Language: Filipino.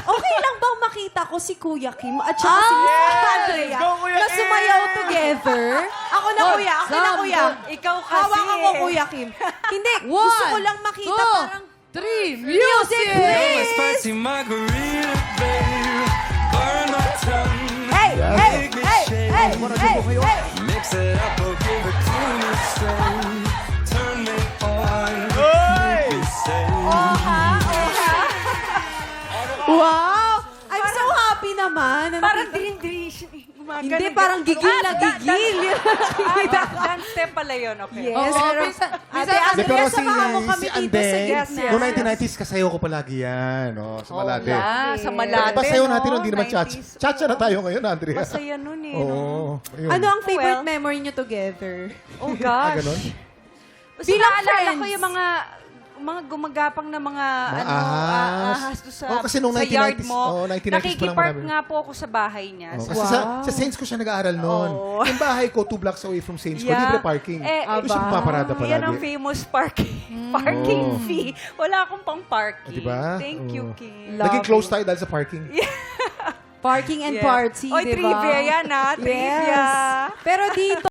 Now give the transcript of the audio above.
Okay lang bang makita ko si Kuya Kim at saka si Miss Andrea Go, Kuya na Kim! sumayaw together? Ako na, Kuya. Ako na, Kuya. Ikaw kasi. Hawakan ko, Kuya Kim. Hindi, gusto ko lang makita parang... 3, Music, please! Spicy margarita, babe. Burn my tongue. Hey, hey, hey, hey, hey, hey. Mix it up or give it to me straight. Turn me on. Hoy! Make me say. Wow! I'm so happy naman. Parang drin-drin. Hindi, parang gigil na gigil. Dance step pala yun, okay. Yes, Oo, pero... minsan- Ate minsan- Andrea, pero samahan mo kami si dito Ande, sa Yes, gitna. yes. noong 1990s, kasayaw ko palagi yan. No? Sa Malate. Sa Malate, Pasayaw no? natin, hindi naman chacha. 90s. Chacha na tayo ngayon, Andrea. Masaya nun eh. Oo. No? Ayun. Ano ang favorite Well. memory niyo together? Oh Ah, gosh. ganon? Basta Bilang naalala ko friends. yung mga gumagapang na mga ahas. ahas doon sa, Oh, kasi nung sa yard 1990s mo. 1990s pa lang Nakikipark marami. nga po ako sa bahay niya. Oh, So, kasi sa Saints ko siya nag-aaral noon. Oo. Yung bahay ko, 2 blocks away from Saints ko, Yeah. libre parking. Doon siya paparada palagi. yan ang famous parking Oh. fee. Wala akong pang parking. Diba? Thank you, Oh. Kim. Naging close tayo dahil sa parking. Parking and Yes. party, Oy, di ba? trivia yan, ha? Trivia. Yes. Pero dito,